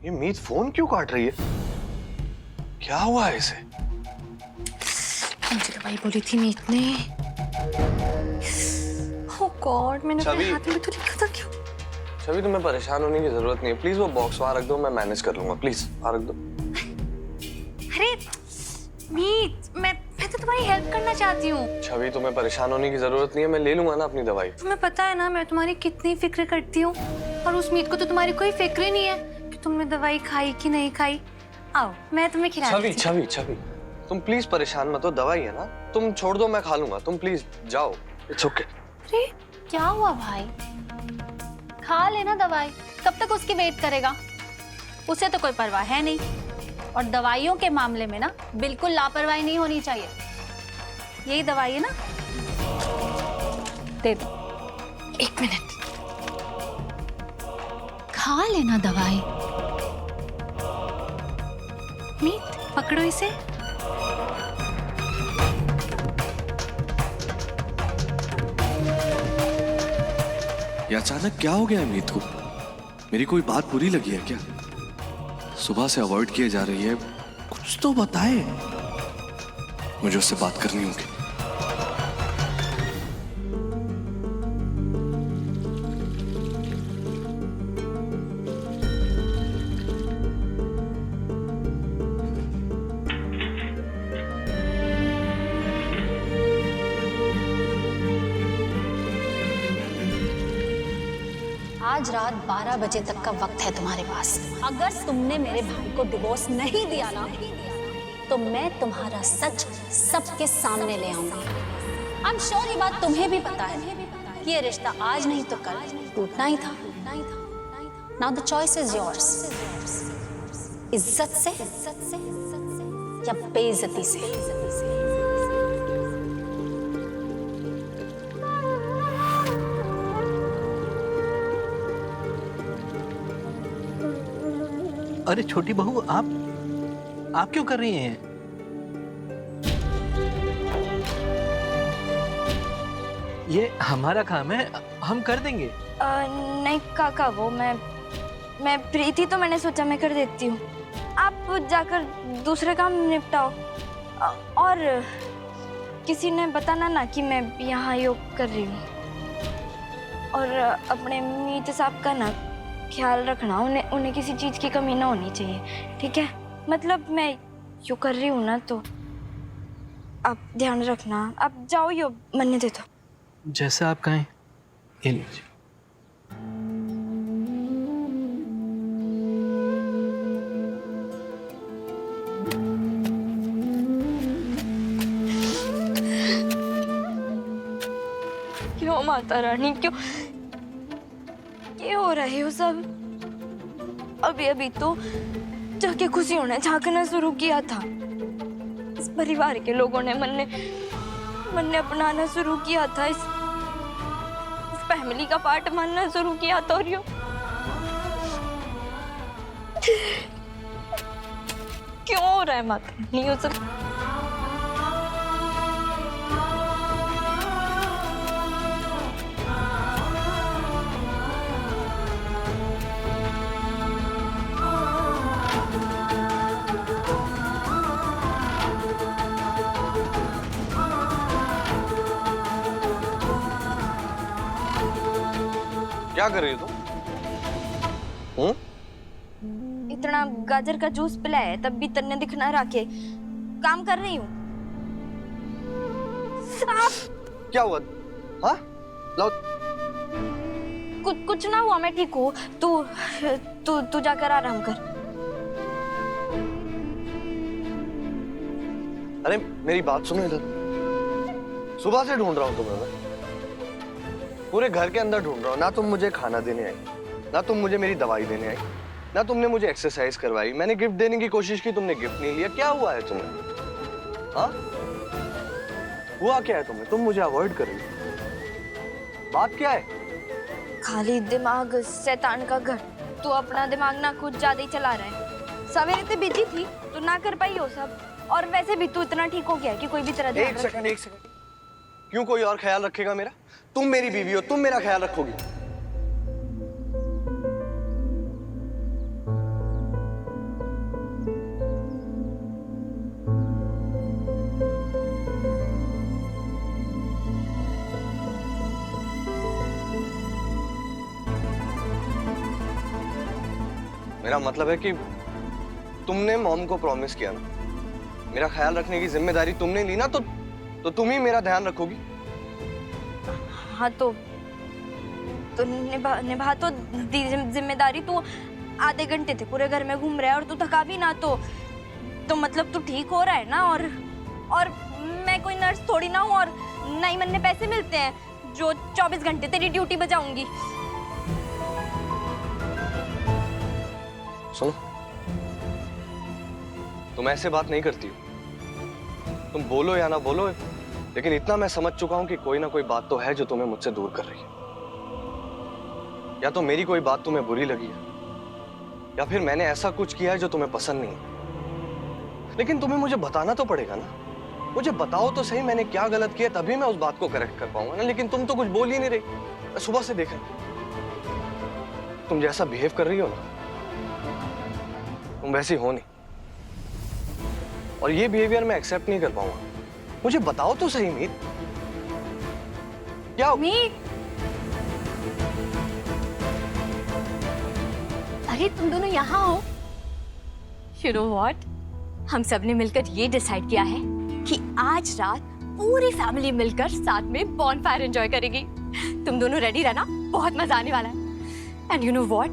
ये मीत फोन क्यों काट रही है? क्या हुआ है इसे? मुझे दवाई बोली थी मीत ने। ओह गॉड, मैंने अपने हाथ में तो लिखा था क्यों? छवि तुम्हें परेशान होने की जरूरत नहीं है। प्लीज वो बॉक्स वहां रख दो, मैं मैनेज कर लूंगा। प्लीज वहां रख दो। अरे मीत, मैं तो तुम्हारी हेल्प करना चाहती हूँ। छवि तुम्हें परेशान होने की जरूरत नहीं है, मैं ले लूंगा ना अपनी दवाई। तुम्हें पता है ना मैं तुम्हारी कितनी फिक्र करती हूँ, और उस मीत को तो तुम्हारी कोई फिक्र ही नहीं है कि तुमने दवाई खाई कि नहीं खाई। आओ मैं तुम्हें खिला देती हूँ। छवि छवि तुम प्लीज परेशान मत हो, दवाई है ना, तुम छोड़ दो, मैं खा लूंगा। तुम प्लीज जाओ, इट्स ओके। अरे क्या हुआ भाई, खा लेना दवाई, कब तक उसकी वेट करेगा? उसे तो कोई परवाह है नहीं, और दवाइयों के मामले में ना बिल्कुल लापरवाही नहीं होनी चाहिए। यही दवाई है ना, दे दो। 1 मिनट, खा लेना दवाई। मीत पकड़ो इसे। ये अचानक क्या हो गया है मीत को? मेरी कोई बात बुरी लगी है क्या? सुबह से अवॉइड किए जा रही है, कुछ तो बताए। मुझे उससे बात करनी होगी। आज रात 12 बजे तक का वक्त है तुम्हारे पास। अगर तुमने मेरे भाई को डिवोर्स नहीं दिया ना, तो मैं तुम्हारा सच सबके सामने ले आऊंगी। आई एम श्योर ये बात तुम्हें भी पता है कि ये रिश्ता आज नहीं तो कल टूटना ही था। Now the choice is yours, इज्जत से या बेइज्जती से। अरे छोटी बहू, आप क्यों कर रही हैं? ये हमारा काम है, हम कर देंगे। नहीं काका, वो मैं फ्री थी तो मैंने सोचा मैं कर देती हूँ। आप जाकर दूसरे काम निपटाओ। और किसी ने बताना ना कि मैं यहाँ योग कर रही हूँ। और अपने मीत साहब का ना ख्याल रखना, उन्हें किसी चीज़ की कमी ना होनी चाहिए, ठीक है? मतलब मैं योग कर रही हूँ ना, तो आप ध्यान रखना। आप जाओ, योग मनने दे दो। जैसा आप कहें। ये लीजिए। क्यों माता रानी, क्यों ये हो रहा है वो सब? अभी तो जाके खुशियों ने झांकना शुरू किया था। इस परिवार के लोगों ने मन ने अपनाना शुरू किया था। इस फैमिली का पार्ट मानना शुरू किया था। और क्यों हो रहा है माता रानी वो सब? क्या कर रही हो तुम? इतना गाजर का जूस पिलाया तब भी तन्ने दिखना रखे। काम कर रही हूँ। क्या हुआ? हाँ लाओ। कुछ ना हुआ, मैं ठीक हूँ। तू जाकर आराम कर। अरे मेरी बात सुनो इधर। सुबह से ढूंढ रहा हूँ तुम्हें मैं, पूरे घर के अंदर ढूंढ रहा हूँ। ना तुम मुझे खाना देने आई, ना तुम मुझे मेरी दवाई देने आई, ना तुमने मुझे एक्सरसाइज करवाई। मैंने गिफ्ट देने की कोशिश की, तुमने गिफ्ट नहीं लिया। क्या हुआ है तुम्हें? हाँ हुआ क्या है तुम्हें? तुम मुझे अवॉइड कर रही हो, बात क्या है? खाली दिमाग शैतान का घर। तू अपना दिमाग ना कुछ ज्यादा ही चला रहा है। सवेरे तो बिजी थी तो ना कर पाई हो सब। और वैसे भी तू इतना ठीक हो गया कि कोई भी तरह ध्यान एक सेकंड। क्यों कोई और ख्याल रखेगा मेरा? तुम मेरी बीवी हो, तुम मेरा ख्याल रखोगी। मेरा मतलब है कि तुमने मॉम को प्रॉमिस किया ना, मेरा ख्याल रखने की जिम्मेदारी तुमने ली ना, तो तुम ही मेरा ध्यान रखोगी। हाँ तो निभा तो दी जिम्मेदारी। तू आधे घंटे थे पूरे घर में घूम रहा है और तू थका भी ना, तो मतलब तू ठीक हो रहा है ना। और मैं कोई नर्स थोड़ी ना हूँ, और ना ही मैंने पैसे मिलते हैं जो 24 घंटे तेरी ड्यूटी बजाऊंगी। सुनो, तुम ऐसे बात नहीं करती हो। तुम बोलो या ना बोलो, लेकिन इतना मैं समझ चुका हूं कि कोई ना कोई बात तो है जो तुम्हें मुझसे दूर कर रही है। या तो मेरी कोई बात तुम्हें बुरी लगी है, या फिर मैंने ऐसा कुछ किया है जो तुम्हें पसंद नहीं है। लेकिन तुम्हें मुझे बताना तो पड़ेगा ना। मुझे बताओ तो सही मैंने क्या गलत किया, तभी मैं उस बात को करेक्ट कर पाऊंगा ना। लेकिन तुम तो कुछ बोल ही नहीं रही। मैं सुबह से देख रहा हूं तुम जैसा बिहेव कर रही हो ना, तुम वैसी हो नहीं। और ये बिहेवियर मैं एक्सेप्ट नहीं कर पाऊंगा। मुझे बताओ तो सही मीत, क्या मीत, अरे तुम दोनों यहाँ हो। You know what? हम सब ने मिलकर ये डिसाइड किया है कि आज रात पूरी फैमिली मिलकर साथ में बॉनफायर एंजॉय करेगी। तुम दोनों रेडी रहना, बहुत मजा आने वाला है। एंड यू नो व्हाट,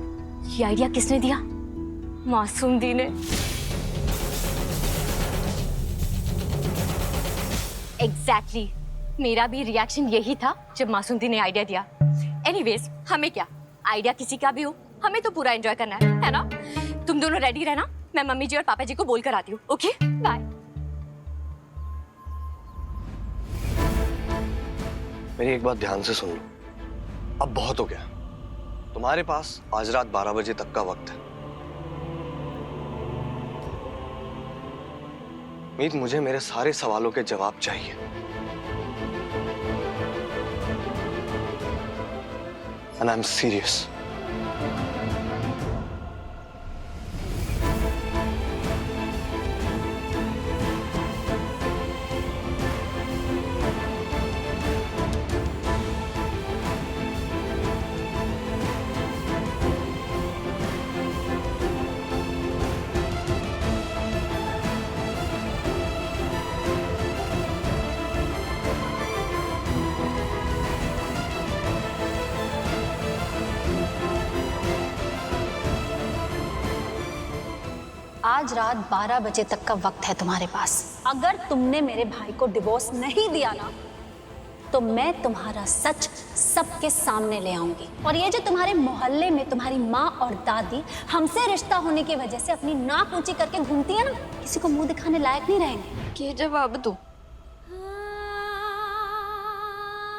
ये आइडिया किसने दिया? मासूम दी ने। एग्जैक्टली मेरा भी रिएक्शन यही था जब मासूम दी ने आइडिया दिया। एनीवेज, हमें क्या, आइडिया किसी का भी हो, हमें तो पूरा एंजॉय करना है ना? तुम दोनों रेडी रहना, मैं मम्मी जी और पापा जी को बोल कर आती हूँ। Okay, bye. मेरी एक बात ध्यान से सुन लो, अब बहुत हो गया। तुम्हारे पास आज रात 12 बजे तक का वक्त है। मीत, मुझे मेरे सारे सवालों के जवाब चाहिए। And I'm serious. आज रात 12 बजे तक का वक्त है तुम्हारे पास। अगर तुमने मेरे भाई को डिवोर्स नहीं दिया ना, तो मैं तुम्हारा सच सबके सामने ले आऊंगी। और ये जो तुम्हारे मोहल्ले में तुम्हारी माँ और दादी हमसे रिश्ता होने की वजह से अपनी नाक ऊंची करके घूमती है ना, किसी को मुंह दिखाने लायक नहीं रहेंगे। कि जवाब दो,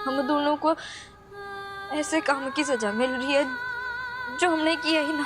हम दोनों को ऐसे काम की सजा मिल रही है जो हमने किया ही ना।